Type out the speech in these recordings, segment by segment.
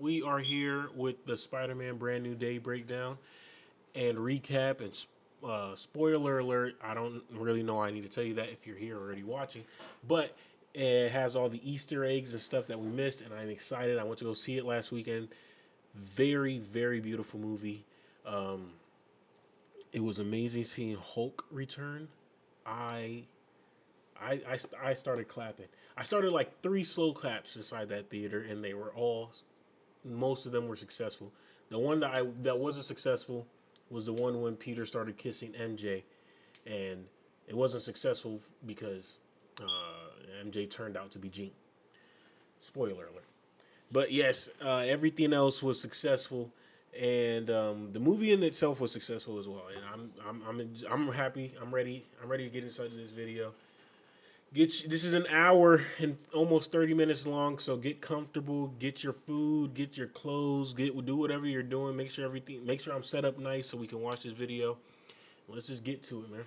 We are here with the Spider-Man Brand New Day breakdown and recap. And spoiler alert, I don't really know I need to tell you that if you're here already watching, but it has all the Easter eggs and stuff that we missed, and I'm excited. I went to go see it last weekend. Very, very beautiful movie. Um, it was amazing seeing Hulk return. I I started clapping. I started like three slow claps inside that theater, and they were all most of them were successful. The one that wasn't successful was the one when Peter started kissing MJ, and it wasn't successful because MJ turned out to be Jean. Spoiler alert. But yes, everything else was successful, and the movie in itself was successful as well. And I'm happy. I'm ready. I'm ready to get inside this video. This is an hour and almost 30 minutes long, so get comfortable, get your food, get your clothes, do whatever you're doing. Make sure I'm set up nice so we can watch this video. Let's just get to it, man.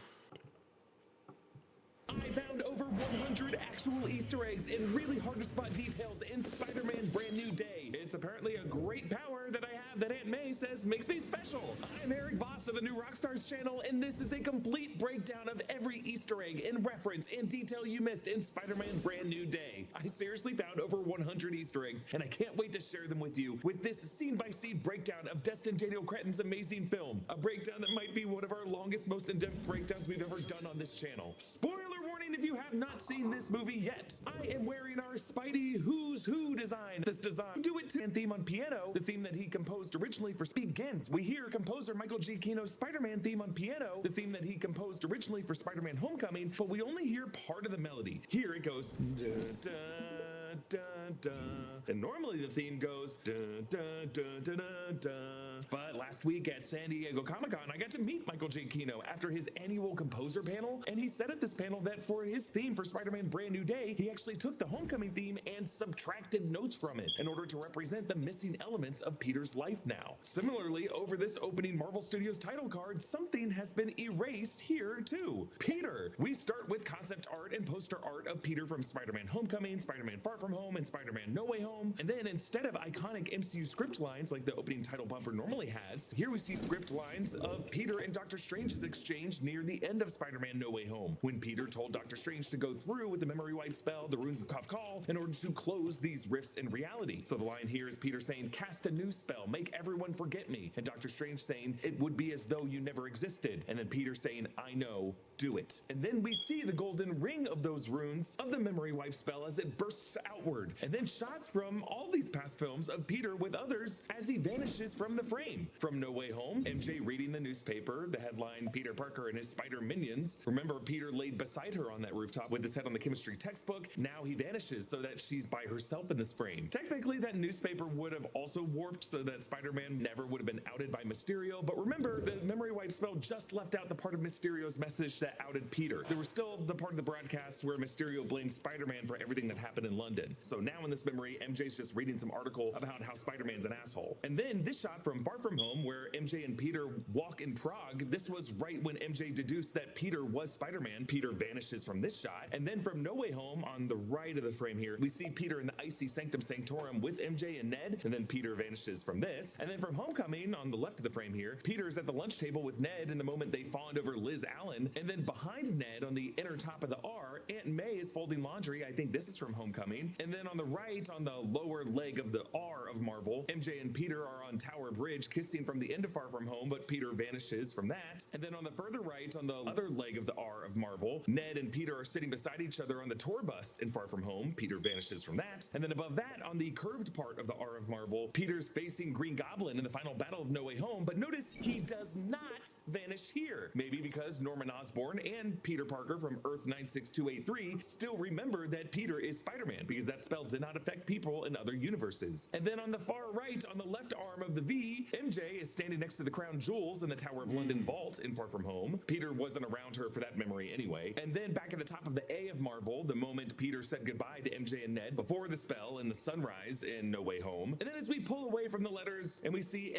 I found over 100 actual Easter eggs and really hard to spot details in Spider-Man Brand New Day. It's apparently a great power that I have that Aunt May says makes me special. I'm Eric Boss of the New Rockstars channel, and this is a complete breakdown of every Easter egg and reference and detail you missed in Spider-Man Brand New Day. I seriously found over 100 Easter eggs, and I can't wait to share them with you with this scene-by-scene breakdown of Destin Daniel Cretton's amazing film. A breakdown that might be one of our longest, most in-depth breakdowns we've ever done on this channel. Spoiler warning if you have not seen this movie yet. I am wearing our Spidey Who's Who design. This design do it to and theme on piano, the theme that he composed originally for begins. We hear composer Michael Giacchino's Spider-Man theme on piano, the theme that he composed originally for Spider-Man Homecoming, but we only hear part of the melody. Here it goes dun, dun, dun, dun. And normally the theme goes dun, dun, dun, dun, dun, dun. But last week at San Diego Comic-Con, I got to meet Michael Giacchino after his annual composer panel, and he said at this panel that for his theme for Spider-Man Brand New Day, he actually took the Homecoming theme and subtracted notes from it in order to represent the missing elements of Peter's life now. Similarly, over this opening Marvel Studios title card, something has been erased here too. Peter. We start with concept art and poster art of Peter from Spider-Man Homecoming, Spider-Man Far From Home, and Spider-Man No Way Home, and then instead of iconic MCU script lines like the opening title bumper normally has, here we see script lines of Peter and Doctor Strange's exchange near the end of Spider-Man No Way Home, when Peter told Doctor Strange to go through with the memory wipe spell, the runes of Kafkal, in order to close these rifts in reality. So the line here is Peter saying, cast a new spell, make everyone forget me, and Doctor Strange saying, it would be as though you never existed, and then Peter saying, I know, do it. And then we see the golden ring of those runes of the memory wipe spell as it bursts outward, and then shots from all these past films of Peter with others as he vanishes from the frame. From No Way Home, MJ reading the newspaper, the headline, Peter Parker and his spider minions. Remember, Peter laid beside her on that rooftop with his head on the chemistry textbook. Now he vanishes so that she's by herself in this frame. Technically, that newspaper would have also warped so that Spider-Man never would have been outed by Mysterio, but remember, the memory wipe spell just left out the part of Mysterio's message that outed Peter. There was still the part of the broadcast where Mysterio blamed Spider-Man for everything that happened in London. So now in this memory, MJ's just reading some article about how Spider-Man's an asshole. And then this shot from Far From Home where MJ and Peter walk in Prague, this was right when MJ deduced that Peter was Spider-Man. Peter vanishes from this shot. And then from No Way Home, on the right of the frame here, we see Peter in the icy Sanctum Sanctorum with MJ and Ned, and then Peter vanishes from this. And then from Homecoming, on the left of the frame here, Peter's at the lunch table with Ned in the moment they fawned over Liz Allen, and then behind Ned on the inner top of the R, Aunt May is folding laundry. I think this is from Homecoming. And then on the right, on the lower leg of the R of Marvel, MJ and Peter are on Tower Bridge kissing from the end of Far From Home, but Peter vanishes from that. And then on the further right, on the other leg of the R of Marvel, Ned and Peter are sitting beside each other on the tour bus in Far From Home. Peter vanishes from that. And then above that, on the curved part of the R of Marvel, Peter's facing Green Goblin in the final battle of No Way Home, but notice he does not vanish here. Maybe because Norman Osborn and Peter Parker from Earth 96283 still remember that Peter is Spider-Man, because that spell did not affect people in other universes. And then on the far right, on the left arm of the V, MJ is standing next to the crown jewels in the Tower of London vault in Far From Home. Peter wasn't around her for that memory anyway. And then back at the top of the A of Marvel, the moment Peter said goodbye to MJ and Ned before the spell in the sunrise in No Way Home. And then as we pull away from the letters and we see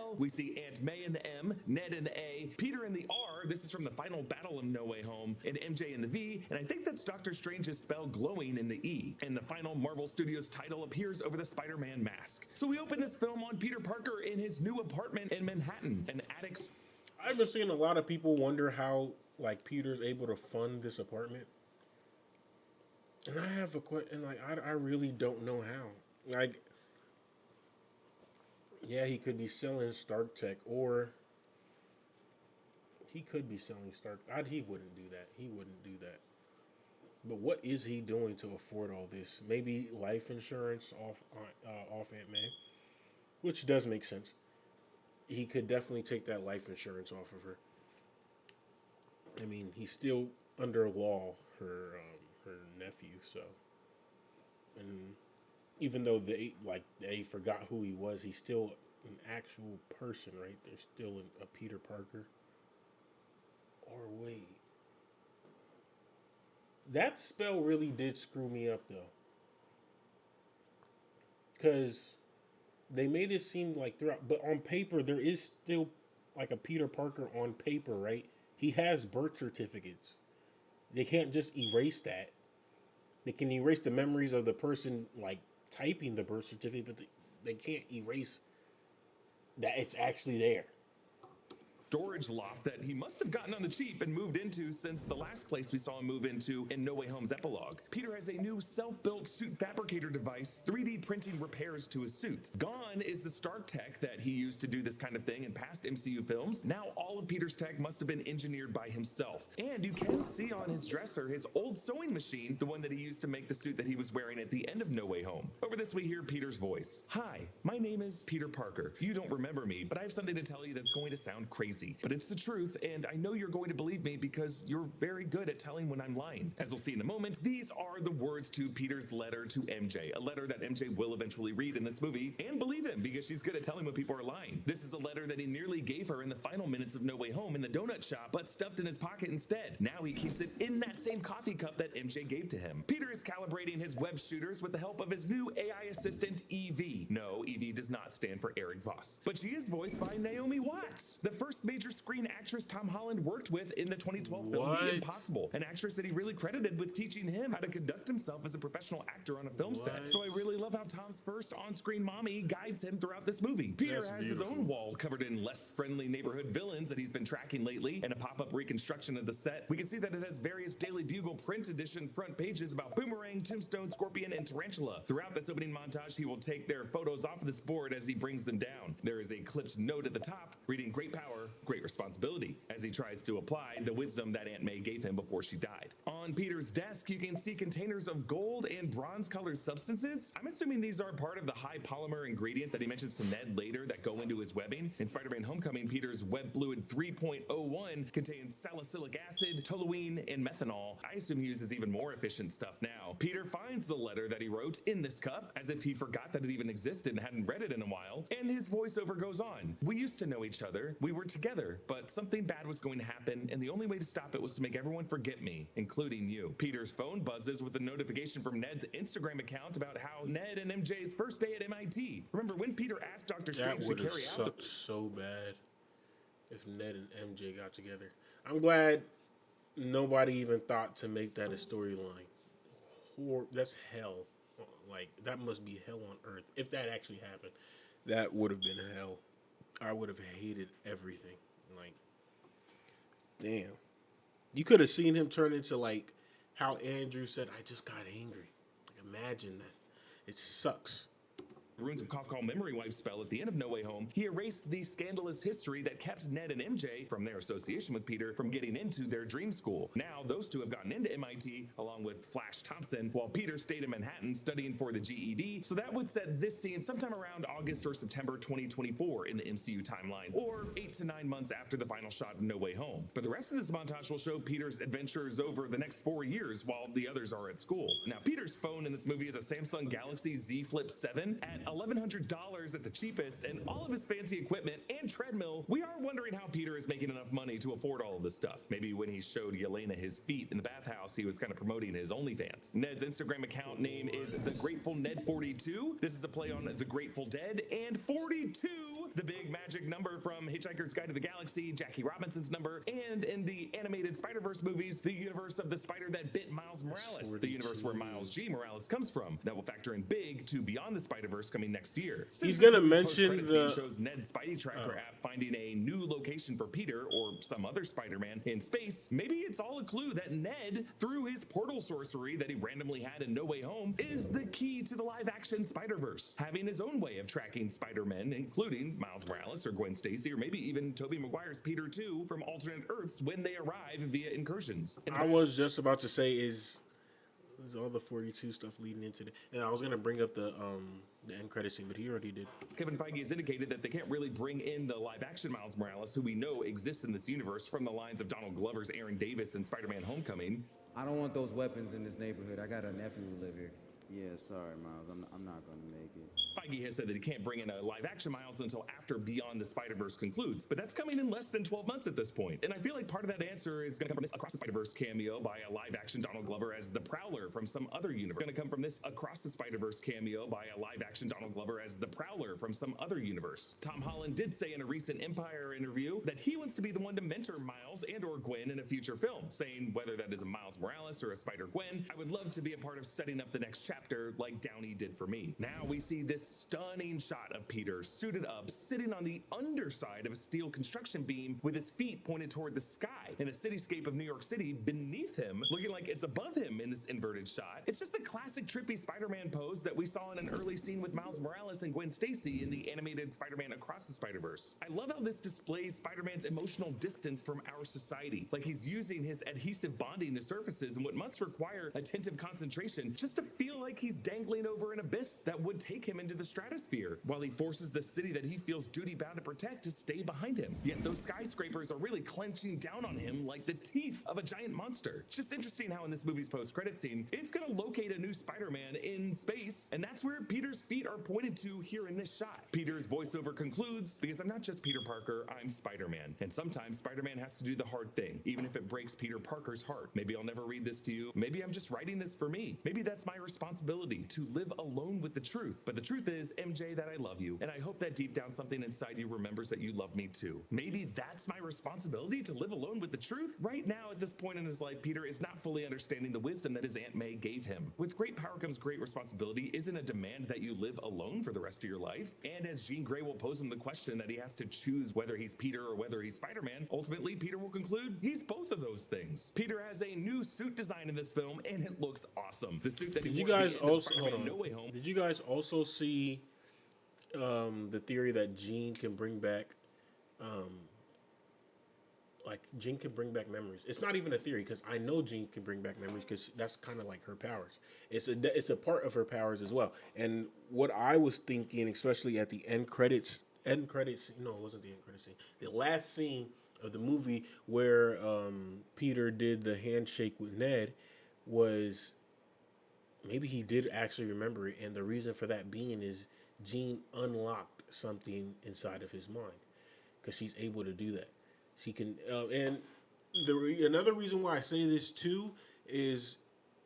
Marvel, we see Aunt May in the M, Ned in the A, Peter in the R, this is from the final battle of No Way Home, an MJ in the V, and I think that's Doctor Strange's spell glowing in the E. And the final Marvel Studios title appears over the Spider-Man mask. So we open this film on Peter Parker in his new apartment in Manhattan, an attic. I've been seeing a lot of people wonder how like Peter's able to fund this apartment, and I have a question. Like I really don't know how. Like, yeah, he could be selling Stark Tech, or he could be selling Stark. He wouldn't do that. He wouldn't do that. But what is he doing to afford all this? Maybe life insurance off Aunt May, which does make sense. He could definitely take that life insurance off of her. I mean, he's still under law, her nephew. So, and even though they forgot who he was, he's still an actual person, right? There's still a Peter Parker. Or wait, that spell really did screw me up though, because they made it seem like throughout, but on paper there is still like a Peter Parker on paper, right? He has birth certificates. They can't just erase that. They can erase the memories of the person like typing the birth certificate, but they can't erase that it's actually there. Storage loft that he must have gotten on the cheap and moved into since the last place we saw him move into in No Way Home's epilogue. Peter has a new self-built suit fabricator device, 3D printing repairs to his suit. Gone is the Stark tech that he used to do this kind of thing in past MCU films. Now all of Peter's tech must have been engineered by himself. And you can see on his dresser his old sewing machine, the one that he used to make the suit that he was wearing at the end of No Way Home. Over this we hear Peter's voice. Hi, my name is Peter Parker. You don't remember me, but I have something to tell you that's going to sound crazy. But it's the truth, and I know you're going to believe me because you're very good at telling when I'm lying. As we'll see in a moment, these are the words to Peter's letter to MJ, a letter that MJ will eventually read in this movie and believe him because she's good at telling when people are lying. This is a letter that he nearly gave her in the final minutes of No Way Home in the donut shop, but stuffed in his pocket instead. Now he keeps it in that same coffee cup that MJ gave to him. Peter is calibrating his web shooters with the help of his new AI assistant, Evie. No, Evie does not stand for Eric Voss, but she is voiced by Naomi Watts, the first major screen actress Tom Holland worked with in the 2012 film The Impossible, an actress that he really credited with teaching him how to conduct himself as a professional actor on a film set. So I really love how Tom's first on-screen mommy guides him throughout this movie. Peter has his own wall covered in less friendly neighborhood villains that he's been tracking lately, and a pop-up reconstruction of the set. We can see that it has various Daily Bugle print edition front pages about Boomerang, Tombstone, Scorpion, and Tarantula. Throughout this opening montage, he will take their photos off of this board as he brings them down. There is a clipped note at the top reading "Great power, great responsibility," as he tries to apply the wisdom that Aunt May gave him before she died. On Peter's desk, you can see containers of gold and bronze-colored substances. I'm assuming these are part of the high polymer ingredients that he mentions to Ned later that go into his webbing. In Spider-Man Homecoming, Peter's web fluid 3.01 contains salicylic acid, toluene, and methanol. I assume he uses even more efficient stuff now. Peter finds the letter that he wrote in this cup, as if he forgot that it even existed and hadn't read it in a while, and his voiceover goes on. We used to know each other. We were together, but something bad was going to happen, and the only way to stop it was to make everyone forget me, including you. Peter's phone buzzes with a notification from Ned's Instagram account about how Ned and MJ's first day at MIT. Remember when Peter asked Dr. Strange to carry out the... so bad if Ned and MJ got together. I'm glad nobody even thought to make that a storyline. That's hell. Like, that must be hell on earth. If that actually happened, that would have been hell. I would have hated everything. Like, damn. You could have seen him turn into, like, how Andrew said, I just got angry. Like, imagine that. It sucks. Runes of Kafka memory wipe spell at the end of No Way Home, he erased the scandalous history that kept Ned and MJ, from their association with Peter, from getting into their dream school. Now, those two have gotten into MIT, along with Flash Thompson, while Peter stayed in Manhattan studying for the GED, so that would set this scene sometime around August or September 2024 in the MCU timeline, or 8 to 9 months after the final shot of No Way Home. But the rest of this montage will show Peter's adventures over the next 4 years while the others are at school. Now, Peter's phone in this movie is a Samsung Galaxy Z Flip 7 at $1,100 at the cheapest, and all of his fancy equipment and treadmill. We are wondering how Peter is making enough money to afford all of this stuff. Maybe when he showed Yelena his feet in the bathhouse, he was kind of promoting his OnlyFans. Ned's Instagram account name is The Grateful Ned 42. This is a play on The Grateful Dead, and 42 The big magic number from Hitchhiker's Guide to the Galaxy, Jackie Robinson's number, and in the animated Spider-Verse movies, the universe of the spider that bit Miles Morales, the universe where Miles G. Morales comes from. That will factor in big to Beyond the Spider-Verse coming next year. He's gonna mention the shows Ned's Spidey Tracker app finding a new location for Peter or some other Spider-Man in space. Maybe it's all a clue that Ned, through his portal sorcery that he randomly had in No Way Home, is the key to the live-action Spider-Verse, having his own way of tracking Spider-Men, including Miles Morales or Gwen Stacy, or maybe even Tobey Maguire's Peter 2 from alternate Earths when they arrive via incursions. I was just about to say is all the 42 stuff leading into the, and I was gonna bring up the end credit scene, but he already did. Kevin Feige has indicated that they can't really bring in the live-action Miles Morales, who we know exists in this universe from the lines of Donald Glover's Aaron Davis in Spider-Man Homecoming. I don't want those weapons in this neighborhood. I got a nephew who live here. Yeah, sorry, Miles. I'm not gonna make it. Feige has said that he can't bring in a live-action Miles until after Beyond the Spider-Verse concludes, but that's coming in less than 12 months at this point. And I feel like part of that answer is going to come from this Across the Spider-Verse cameo by a live-action Donald Glover as the Prowler from some other universe. Going to come from this Across the Spider-Verse cameo by a live-action Donald Glover as the Prowler from some other universe. Tom Holland did say in a recent Empire interview that he wants to be the one to mentor Miles and or Gwen in a future film, saying whether that is a Miles Morales or a Spider-Gwen, I would love to be a part of setting up the next chapter like Downey did for me. Now we see this stunning shot of Peter suited up, sitting on the underside of a steel construction beam with his feet pointed toward the sky in a cityscape of New York City beneath him, looking like it's above him in this inverted shot. It's just a classic trippy Spider-Man pose that we saw in an early scene with Miles Morales and Gwen Stacy in the animated Spider-Man Across the Spider-Verse. I love how this displays Spider-Man's emotional distance from our society, like he's using his adhesive bonding to surfaces and what must require attentive concentration just to feel like he's dangling over an abyss that would take him into the stratosphere, while he forces the city that he feels duty-bound to protect to stay behind him. Yet those skyscrapers are really clenching down on him like the teeth of a giant monster. It's just interesting how in this movie's post-credit scene, it's gonna locate a new Spider-Man in space, and that's where Peter's feet are pointed to here in this shot. Peter's voiceover concludes, because I'm not just Peter Parker, I'm Spider-Man. And sometimes Spider-Man has to do the hard thing, even if it breaks Peter Parker's heart. Maybe I'll never read this to you. Maybe I'm just writing this for me. Maybe that's my responsibility, to live alone with the truth. But the truth is, MJ, that I love you, and I hope that deep down something inside you remembers that you love me too. Maybe that's my responsibility, to live alone with the truth? Right now, at this point in his life, Peter is not fully understanding the wisdom that his Aunt May gave him. With great power comes great responsibility isn't a demand that you live alone for the rest of your life. And as Jean Grey will pose him the question that he has to choose whether he's Peter or whether he's Spider-Man, ultimately Peter will conclude he's both of those things. Peter has a new suit design in this film, and it looks awesome. The suit that he wore at the end of Spider-Man No Way Home. Did you guys also see the theory that Jean can bring back, Jean can bring back memories? It's not even a theory, because I know Jean can bring back memories, because that's kind of like her powers. It's a part of her powers as well. And what I was thinking, especially at the end credits, no, it wasn't the end credits scene. The last scene of the movie where Peter did the handshake with Ned was maybe he did actually remember it, and the reason for that being is Jean unlocked something inside of his mind, because she's able to do that. She can, and another reason why I say this too is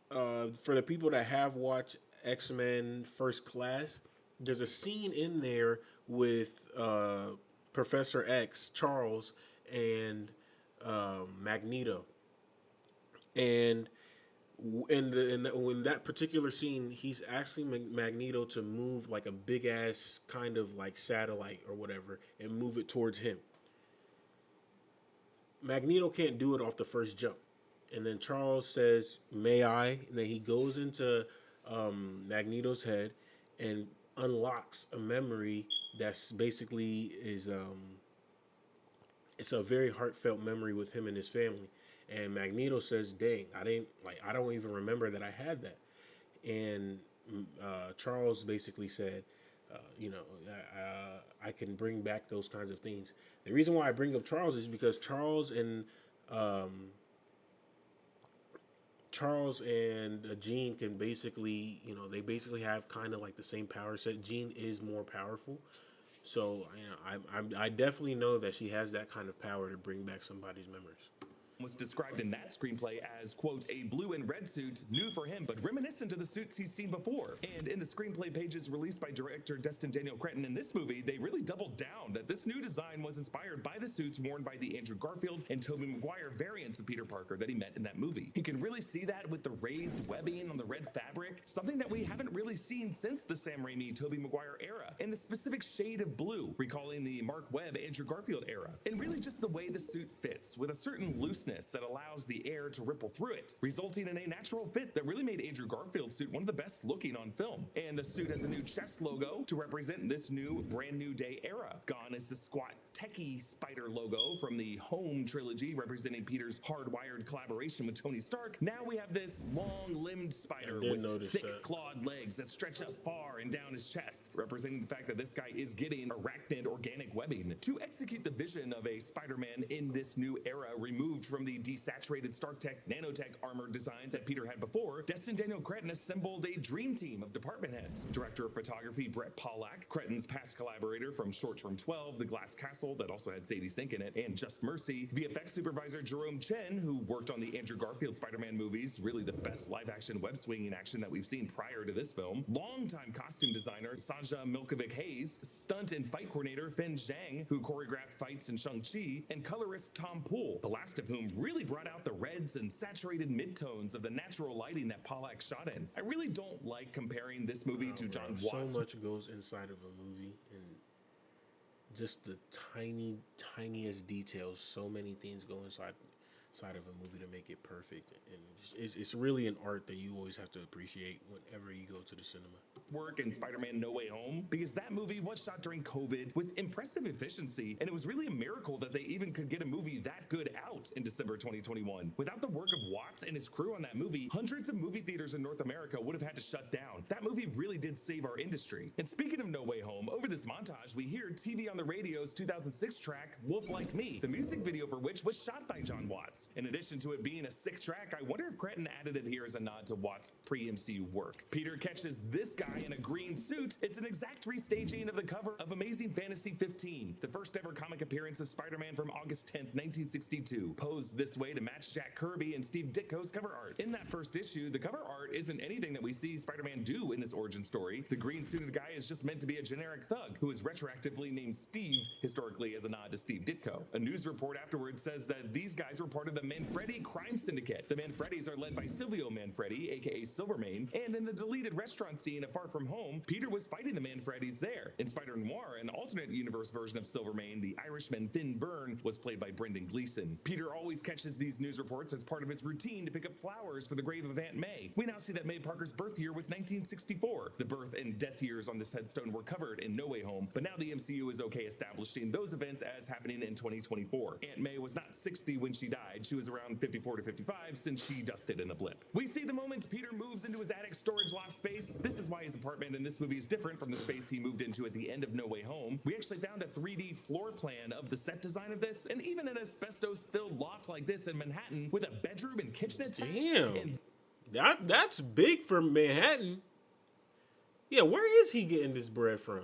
for the people that have watched X-Men First Class, there's a scene in there with Professor X, Charles, and Magneto, and in that particular scene, he's asking Magneto to move like a big ass kind of like satellite or whatever and move it towards him. Magneto can't do it off the first jump. And then Charles says, "May I?" And then he goes into Magneto's head and unlocks a memory that's basically it's a very heartfelt memory with him and his family. And Magneto says, "Dang, I don't even remember that I had that." And Charles basically said, I can bring back those kinds of things. The reason why I bring up Charles is because Charles and Jean can basically, they basically have kind of like the same power set. Jean is more powerful, so I definitely know that she has that kind of power to bring back somebody's memories. was described in that screenplay as, quote, a blue and red suit, new for him, but reminiscent of the suits he's seen before. And in the screenplay pages released by director Destin Daniel Cretton in this movie, they really doubled down that this new design was inspired by the suits worn by the Andrew Garfield and Tobey Maguire variants of Peter Parker that he met in that movie. You can really see that with the raised webbing on the red fabric, something that we haven't really seen since the Sam Raimi Tobey Maguire era, and the specific shade of blue, recalling the Mark Webb Andrew Garfield era, and really just the way the suit fits, with a certain looseness that allows the air to ripple through it, resulting in a natural fit that really made Andrew Garfield's suit one of the best looking on film. And the suit has a new chest logo to represent this new Brand New Day era. Gone is the squat techie spider logo from the Home trilogy representing Peter's hardwired collaboration with Tony Stark. Now we have this long-limbed spider with thick clawed legs that stretch up far and down his chest, representing the fact that this guy is getting arachnid organic webbing. To execute the vision of a Spider-Man in this new era, removed from the desaturated Stark Tech nanotech armor designs that Peter had before, Destin Daniel Cretton assembled a dream team of department heads. Director of photography Brett Pollack, Cretton's past collaborator from Short Term 12, The Glass Castle, that also had Sadie Sink in it, and Just Mercy, VFX supervisor Jerome Chen, who worked on the Andrew Garfield Spider-Man movies, really the best live-action web-swinging action that we've seen prior to this film, longtime costume designer Sasha Milkovic-Hayes, stunt and fight coordinator Finn Zhang, who choreographed fights in Shang-Chi, and colorist Tom Poole, the last of whom really brought out the reds and saturated midtones of the natural lighting that Pollack shot in. I really don't like comparing this movie to John Watts. So much goes inside of a movie, and just the tiniest details. So many things go inside of a movie to make it perfect, and it's really an art that you always have to appreciate whenever you go to the cinema. Work in Spider-Man No Way Home, because that movie was shot during COVID with impressive efficiency, and it was really a miracle that they even could get a movie that good out in December 2021. Without the work of Watts and his crew on that movie, hundreds of movie theaters in North America would have had to shut down. That movie really did save our industry. And speaking of No Way Home, over this montage we hear TV on the Radio's 2006 track Wolf Like Me, the music video for which was shot by John Watts. In addition to it being a sick track, I wonder if Cretton added it here as a nod to Watts' pre-MCU work. Peter catches this guy in a green suit. It's an exact restaging of the cover of Amazing Fantasy 15, the first ever comic appearance of Spider-Man from August 10th, 1962, posed this way to match Jack Kirby and Steve Ditko's cover art. In that first issue, the cover art isn't anything that we see Spider-Man do in this origin story. The green-suited guy is just meant to be a generic thug who is retroactively named Steve, historically as a nod to Steve Ditko. A news report afterwards says that these guys were part of the Manfredi crime syndicate. The Manfredis are led by Silvio Manfredi, aka Silvermane, and in the deleted restaurant scene of Far From Home, Peter was fighting the Manfredis there. In Spider-Noir, an alternate universe version of Silvermane, the Irishman Finn Byrne was played by Brendan Gleeson. Peter always catches these news reports as part of his routine to pick up flowers for the grave of Aunt May. We now see that May Parker's birth year was 1964. The birth and death years on this headstone were covered in No Way Home, but now the MCU is okay establishing those events as happening in 2024. Aunt May was not 60 when she died. She was around 54 to 55 since she dusted in a blip. We see the moment Peter moves into his attic storage loft space. This is why his apartment in this movie is different from the space he moved into at the end of No Way Home. We actually found a 3D floor plan of the set design of this, and even an asbestos-filled loft like this in Manhattan with a bedroom and kitchen attached. Damn, that's big for Manhattan. Yeah, where is he getting this bread from?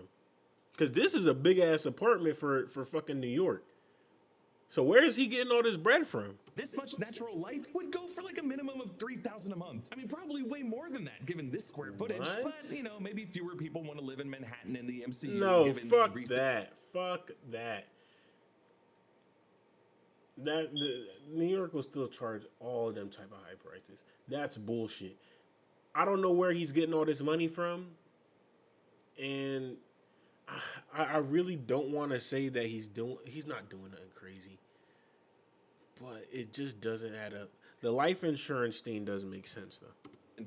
Because this is a big-ass apartment for fucking New York. So where is he getting all this bread from? This much natural light would go for like a minimum of $3,000 a month. I mean, probably way more than that, given this square footage. What? But, you know, maybe fewer people want to live in Manhattan in the MCU. No, fuck that. Fuck that. New York will still charge all of them type of high prices. That's bullshit. I don't know where he's getting all this money from. And I really don't want to say that he's not doing nothing crazy. But it just doesn't add up. The life insurance thing doesn't make sense, though.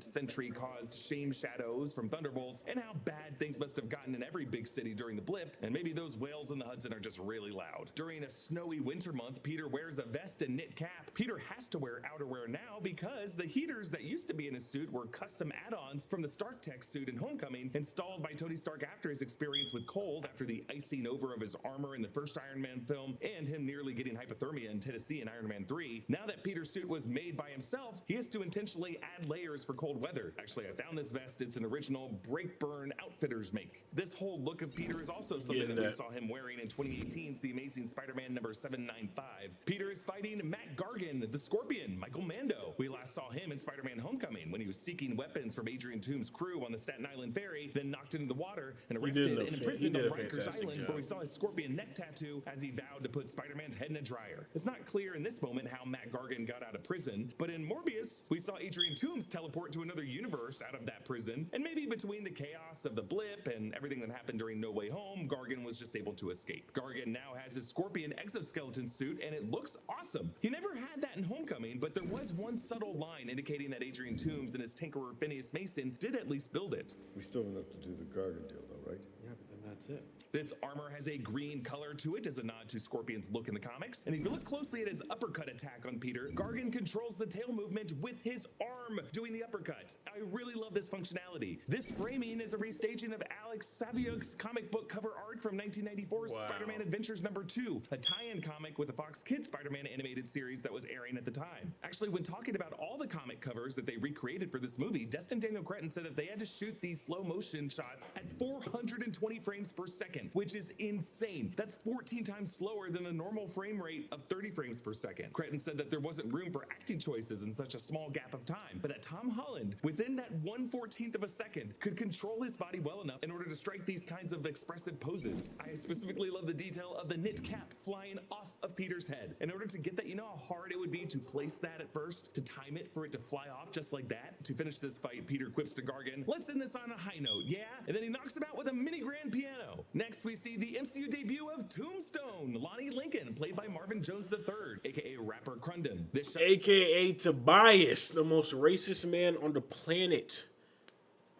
Century caused shame shadows from thunderbolts and how bad things must have gotten in every big city during the blip, and maybe those whales in the Hudson are just really loud. During a snowy winter month, Peter wears a vest and knit cap. Peter has to wear outerwear now because the heaters that used to be in his suit were custom add-ons from the Stark Tech suit in Homecoming, installed by Tony Stark after his experience with cold after the icing over of his armor in the first Iron Man film and him nearly getting hypothermia in Tennessee in Iron Man 3. Now that Peter's suit was made by himself, he has to intentionally add layers for cold weather. Actually, I found this vest. It's an original Breakburn Outfitters make. This whole look of Peter is also something that we saw him wearing in 2018's The Amazing Spider-Man number 795. Peter is fighting Matt Gargan, the Scorpion, Michael Mando. We last saw him in Spider-Man Homecoming when he was seeking weapons from Adrian Toome's crew on the Staten Island ferry, then knocked into the water and arrested and imprisoned on Rikers Island, where we saw his scorpion neck tattoo as he vowed to put Spider-Man's head in a dryer. It's not clear in this moment how Matt Gargan got out of prison, but in Morbius, we saw Adrian Toomes teleport to another universe out of that prison, and maybe between the chaos of the blip and everything that happened during No Way Home, Gargan was just able to escape. Gargan now has his Scorpion exoskeleton suit, and it looks awesome. He never had that in Homecoming, but there was one subtle line indicating that Adrian Toomes and his tinkerer Phineas Mason did at least build it. We still have to do the Gargan deal, though, right? Yeah, but then that's it. This armor has a green color to it as a nod to Scorpion's look in the comics, and if you look closely at his uppercut attack on Peter, Gargan controls the tail movement with his arm doing the uppercut. I really love this functionality. This framing is a restaging of Alex Saviuk's comic book cover art from 1994's Spider-Man Adventures #2, a tie-in comic with the Fox Kids Spider-Man animated series that was airing at the time. Actually, when talking about all the comic covers that they recreated for this movie, Destin Daniel Cretton said that they had to shoot these slow motion shots at 420 frames per second, which is insane. That's 14 times slower than the normal frame rate of 30 frames per second. Cretton said that there wasn't room for acting choices in such a small gap of time, but that Tom Holland, within that 1/14th of a second, could control his body well enough in order to strike these kinds of expressive poses. I specifically love the detail of the knit cap flying off of Peter's head. In order to get that, you know how hard it would be to place that at first, to time it for it to fly off just like that? To finish this fight, Peter quips to Gargan, "Let's end this on a high note, yeah?" And then he knocks him out with a mini grand piano. Next, we see the MCU debut of Tombstone, Lonnie Lincoln, played by Marvin Jones III, aka Rapper Crundon. This AKA Tobias, the most racist man on the planet.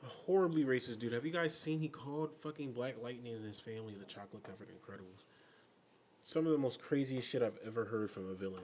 A horribly racist dude. Have you guys seen he called fucking Black Lightning and his family the chocolate covered Incredibles? Some of the most craziest shit I've ever heard from a villain.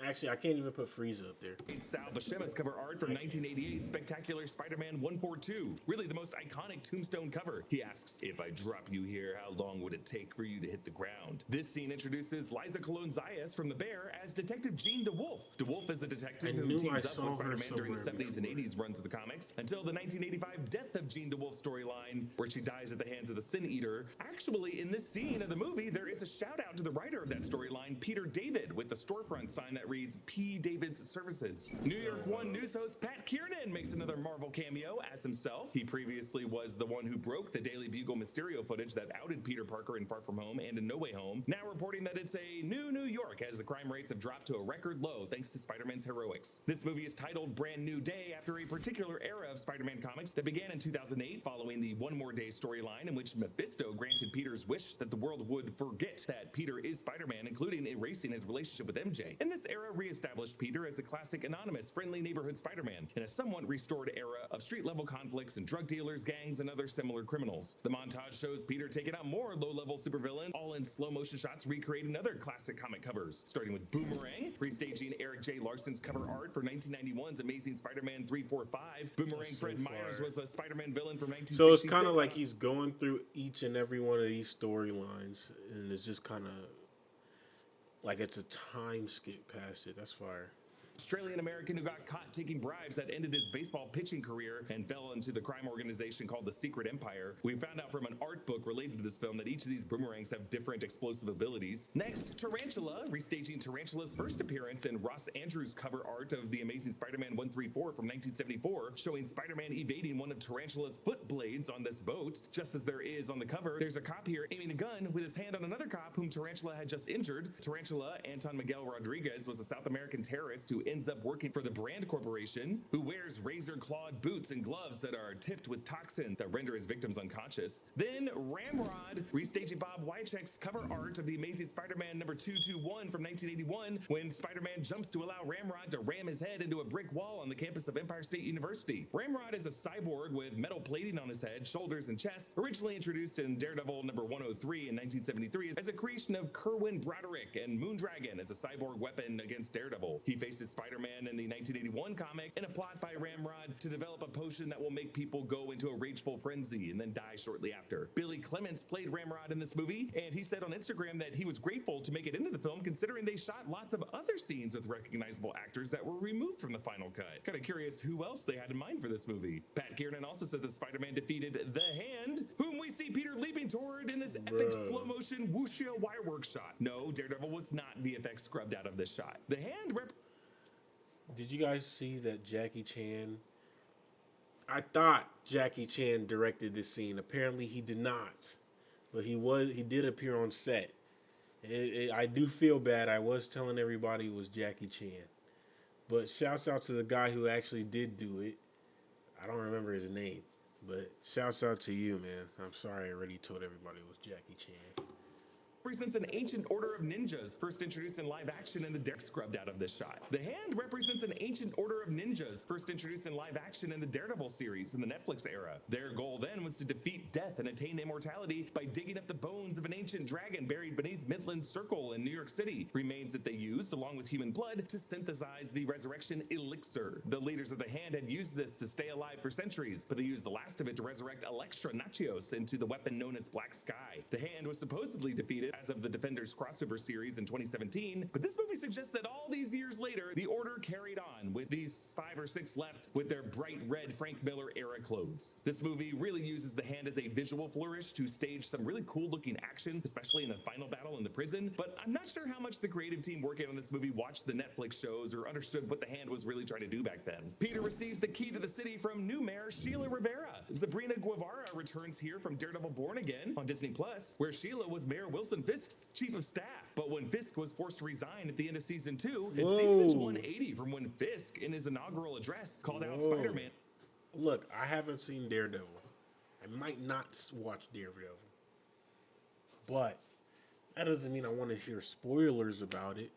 Actually, I can't even put Frieza up there. Sal Buscema's cover art from 1988's Spectacular Spider-Man 142. Really the most iconic Tombstone cover. He asks, "If I drop you here, how long would it take for you to hit the ground?" This scene introduces Liza Colon Zayas from The Bear as Detective Jean DeWolf. DeWolf is a detective who teams up with Spider-Man during the 70s and 80s runs of the comics until the 1985 death of Jean DeWolf storyline, where she dies at the hands of the Sin Eater. Actually, in this scene of the movie, there is a shout out to the writer of that storyline, Peter David, with the storefront sign that reads P. David's Services. New York One news host Pat Kiernan makes another Marvel cameo as himself. He previously was the one who broke the Daily Bugle Mysterio footage that outed Peter Parker in Far From Home and in No Way Home, now reporting that it's a new New York as the crime rates have dropped to a record low thanks to Spider-Man's heroics. This movie is titled Brand New Day after a particular era of Spider-Man comics that began in 2008 following the One More Day storyline, in which Mephisto granted Peter's wish that the world would forget that Peter is Spider-Man, including erasing his relationship with MJ. In this era, established Peter as a classic anonymous, friendly neighborhood Spider-Man in a somewhat restored era of street-level conflicts and drug dealers, gangs, and other similar criminals. The montage shows Peter taking out more low-level supervillains, all in slow-motion shots recreating other classic comic covers, starting with Boomerang, restaging Eric J. Larson's cover art for 1991's Amazing Spider-Man 345. Boomerang Fred Myers was a Spider-Man villain from 1966. So it's kind of like he's going through each and every one of these storylines, and it's just kind of like it's a time skip past it. That's fire. Australian-American who got caught taking bribes that ended his baseball pitching career and fell into the crime organization called the Secret Empire. We found out from an art book related to this film that each of these boomerangs have different explosive abilities. Next, Tarantula, restaging Tarantula's first appearance in Ross Andrews' cover art of The Amazing Spider-Man 134 from 1974, showing Spider-Man evading one of Tarantula's foot blades on this boat. Just as there is on the cover, there's a cop here aiming a gun with his hand on another cop whom Tarantula had just injured. Tarantula, Anton Miguel Rodriguez, was a South American terrorist who ends up working for the Brand Corporation, who wears razor-clawed boots and gloves that are tipped with toxin that render his victims unconscious. Then Ramrod, restaging Bob Wycheck's cover art of The Amazing Spider-Man number 221 from 1981, when Spider-Man jumps to allow Ramrod to ram his head into a brick wall on the campus of Empire State University. Ramrod is a cyborg with metal plating on his head, shoulders, and chest, originally introduced in Daredevil number 103 in 1973 as a creation of Kerwin Broderick and Moondragon as a cyborg weapon against Daredevil. He faces Spider-Man in the 1981 comic, and a plot by Ramrod to develop a potion that will make people go into a rageful frenzy and then die shortly after. Billy Clements played Ramrod in this movie, and he said on Instagram that he was grateful to make it into the film considering they shot lots of other scenes with recognizable actors that were removed from the final cut. Kind of curious who else they had in mind for this movie. Pat Kiernan also said that Spider-Man defeated the Hand, whom we see Peter leaping toward in this epic slow-motion wuxia wirework shot. No, Daredevil was not VFX scrubbed out of this shot. The Hand Did you guys see that Jackie Chan? I thought Jackie Chan directed this scene. Apparently he did not, but he did appear on set. I do feel bad. I was telling everybody it was Jackie Chan, but shouts out to the guy who actually did do it. I don't remember his name, but shouts out to you, man. I'm sorry I already told everybody it was Jackie Chan. represents an ancient order of ninjas, first introduced in live action in the scrubbed out of this shot. The Hand represents an ancient order of ninjas, first introduced in live action in the Daredevil series in the Netflix era. Their goal then was to defeat death and attain immortality by digging up the bones of an ancient dragon buried beneath Midland Circle in New York City, remains that they used, along with human blood, to synthesize the resurrection elixir. The leaders of the Hand had used this to stay alive for centuries, but they used the last of it to resurrect Elektra Nachios into the weapon known as Black Sky. The Hand was supposedly defeated as of the Defenders crossover series in 2017, but this movie suggests that all these years later, the Order carried on, with these 5 or 6 left with their bright red Frank Miller era clothes. This movie really uses the Hand as a visual flourish to stage some really cool looking action, especially in the final battle in the prison, but I'm not sure how much the creative team working on this movie watched the Netflix shows or understood what the Hand was really trying to do back then. Peter receives the key to the city from new mayor Sheila Rivera. Sabrina Guevara returns here from Daredevil Born Again on Disney Plus, where Sheila was Mayor Wilson Fisk's chief of staff. But when Fisk was forced to resign at the end of season 2, it seems it's 180 from when Fisk, in his inaugural address, called out Spider-Man. Look, I haven't seen Daredevil. I might not watch Daredevil. But that doesn't mean I want to hear spoilers about it.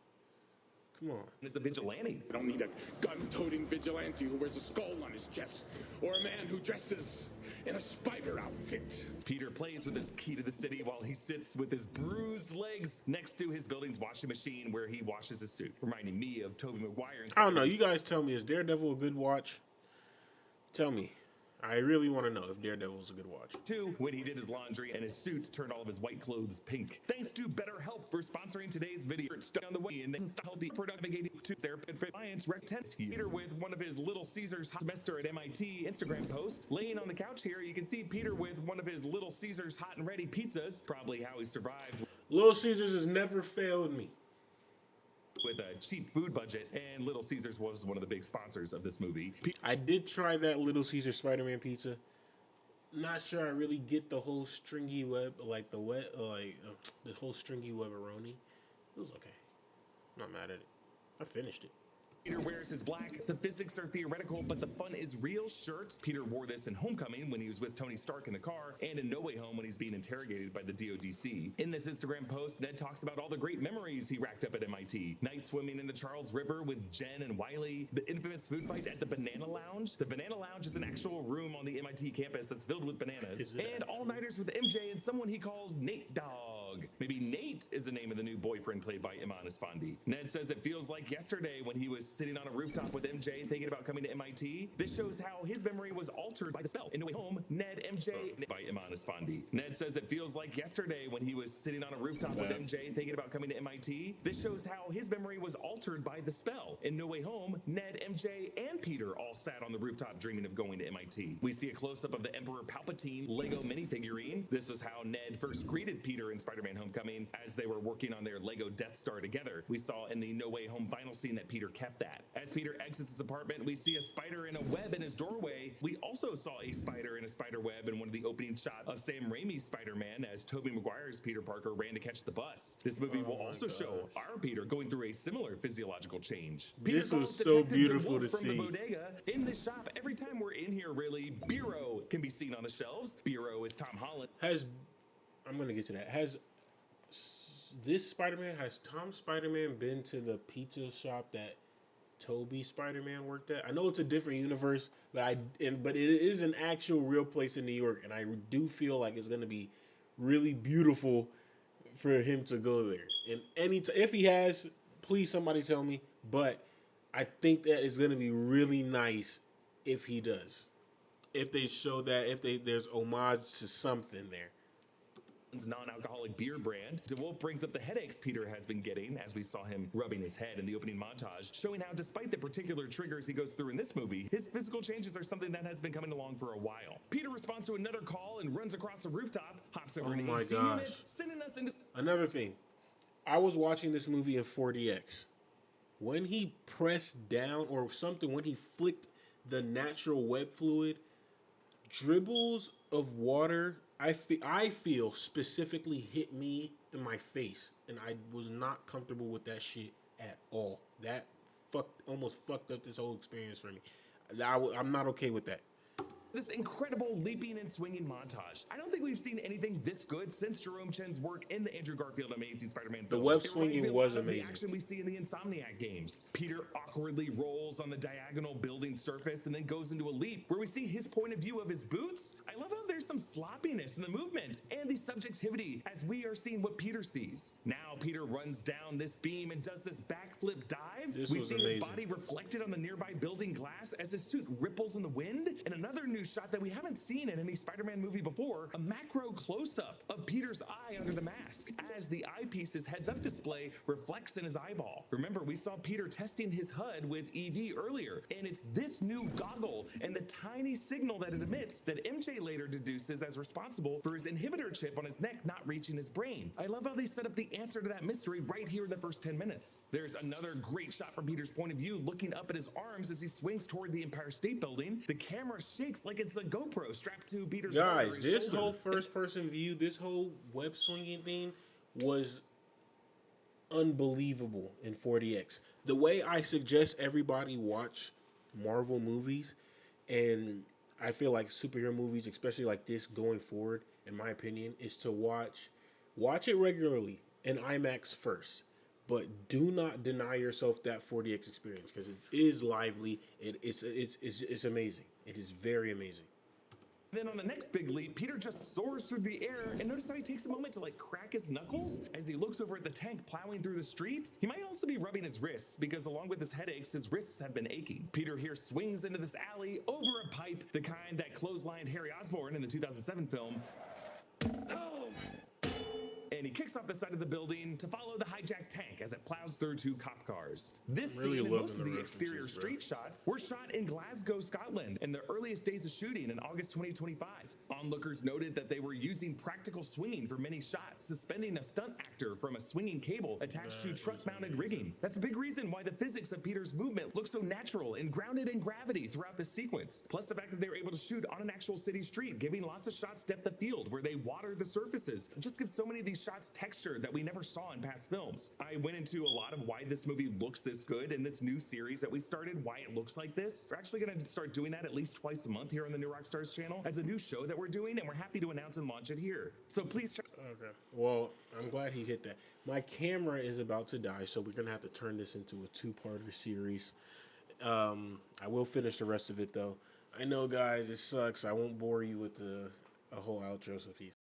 Come on. It's a vigilante. I don't need a gun-toting vigilante who wears a skull on his chest, or a man who dresses in a spider outfit. Peter plays with his key to the city while he sits with his bruised legs next to his building's washing machine where he washes his suit, reminding me of Tobey Maguire. I don't know. You guys tell me, is Daredevil a good watch? Tell me. I really want to know if Daredevil is a good watch. 2, when he did his laundry and his suit turned all of his white clothes pink. Thanks to BetterHelp for sponsoring today's video. It's on the way and then healthy product navigating to their clients. Peter with one of his Little Caesars hot semester at MIT Instagram post. Laying on the couch here, you can see Peter with one of his Little Caesars hot and ready pizzas. Probably how he survived. Little Caesars has never failed me. With a cheap food budget, and Little Caesars was one of the big sponsors of this movie. I did try that Little Caesar Spider-Man pizza. Not sure I really get the whole stringy web, like the whole stringy webberoni. It was okay. I'm not mad at it. I finished it. Peter wears his black, the physics are theoretical, but the fun is real shirt. Peter wore this in Homecoming when he was with Tony Stark in the car, and in No Way Home when he's being interrogated by the DODC. In this Instagram post, Ned talks about all the great memories he racked up at MIT. Night swimming in the Charles River with Jen and Wiley, the infamous food fight at the Banana Lounge. The Banana Lounge is an actual room on the MIT campus that's filled with bananas. And all-nighters with MJ and someone he calls Nate Dogg. Maybe Nate is the name of the new boyfriend played by Iman Esfandi. Ned says it feels like yesterday when he was sitting on a rooftop with MJ thinking about coming to MIT. This shows how his memory was altered by the spell. In No Way Home, Ned, MJ, by Iman Esfandi. Ned says it feels like yesterday when he was sitting on a rooftop with MJ thinking about coming to MIT. This shows how his memory was altered by the spell. In No Way Home, Ned, MJ, and Peter all sat on the rooftop dreaming of going to MIT. We see a close-up of the Emperor Palpatine Lego minifigurine. This was how Ned first greeted Peter in Spider-Man Homecoming as they were working on their Lego Death Star together. We saw in the No Way Home final scene that Peter kept that. As Peter exits his apartment, we see a spider in a web in his doorway. We also saw a spider in a spider web in one of the opening shots of Sam Raimi's Spider-Man as Tobey Maguire's Peter Parker ran to catch the bus. This movie will also show our Peter going through a similar physiological change. Peter This was calls so Detective beautiful DeWolf to from see. the bodega. In this shop, every time we're in here, really, Bureau can be seen on the shelves. Bureau is Tom Holland. I'm gonna get to that. Has Tom Spider-Man been to the pizza shop that Toby Spider-Man worked at? I know it's a different universe, but it is an actual real place in New York, and I do feel like it's gonna be really beautiful for him to go there. And if he has, please somebody tell me. But I think that is going to be really nice if he does. If they show that, if there's homage to something there. Non-alcoholic beer brand. DeWolf brings up the headaches Peter has been getting, as we saw him rubbing his head in the opening montage, showing how despite the particular triggers he goes through in this movie, his physical changes are something that has been coming along for a while. Peter responds to another call and runs across a rooftop, hops over an AC unit, sending us into... Another thing, I was watching this movie in 4DX. When he pressed down or something, when he flicked the natural web fluid, dribbles of water, I feel specifically hit me in my face, and I was not comfortable with that shit at all. That almost fucked up this whole experience for me. I'm not okay with that. This incredible leaping and swinging montage. I don't think we've seen anything this good since Jerome Chen's work in the Andrew Garfield Amazing Spider-Man films. The web swinging was amazing. The action we see in the Insomniac games. Peter awkwardly rolls on the diagonal building surface and then goes into a leap where we see his point of view of his boots. I love how there's some sloppiness in the movement and the subjectivity as we are seeing what Peter sees. Now Peter runs down this beam and does this backflip dive. We see his body reflected on the nearby building glass as his suit ripples in the wind, and another new shot that we haven't seen in any Spider-Man movie before, a macro close-up of Peter's eye under the mask as the eyepiece's heads-up display reflects in his eyeball. Remember, we saw Peter testing his HUD with EV earlier, and it's this new goggle and the tiny signal that it emits that MJ later deduces as responsible for his inhibitor chip on his neck not reaching his brain. I love how they set up the answer to that mystery right here in the first 10 minutes. There's another great shot from Peter's point of view looking up at his arms as he swings toward the Empire State Building. The camera shakes like it's a GoPro strapped to Peter's Guys, this whole first-person view, this whole web-swinging thing was unbelievable in 4DX. The way I suggest everybody watch Marvel movies, and I feel like superhero movies, especially like this going forward, in my opinion, is to watch it regularly in IMAX first. But do not deny yourself that 4DX experience because it is lively. It's amazing. It is very amazing. Then on the next big leap, Peter just soars through the air, and notice how he takes a moment to like crack his knuckles as he looks over at the tank plowing through the street. He might also be rubbing his wrists because along with his headaches, his wrists have been aching. Peter here swings into this alley over a pipe, the kind that clotheslined Harry Osborn in the 2007 film. And he kicks off the side of the building to follow the hijacked tank as it plows through two cop cars. This scene and most of the exterior street shots were shot in Glasgow, Scotland, in the earliest days of shooting in August 2025. Onlookers noted that they were using practical swinging for many shots, suspending a stunt actor from a swinging cable attached to truck-mounted rigging. That's a big reason why the physics of Peter's movement look so natural and grounded in gravity throughout the sequence. Plus the fact that they were able to shoot on an actual city street, giving lots of shots depth of field where they water the surfaces. It just gives so many of these shots texture that we never saw in past films. I went into a lot of why this movie looks this good in this new series that we started, why it looks like this. We're actually going to start doing that at least twice a month here on the New Rockstars channel as a new show that we're doing, and we're happy to announce and launch it here. So please check. Okay. Well, I'm glad he hit that. My camera is about to die, so we're going to have to turn this into a two-parter series. I will finish the rest of it, though. I know, guys, it sucks. I won't bore you with a whole outro, so peace.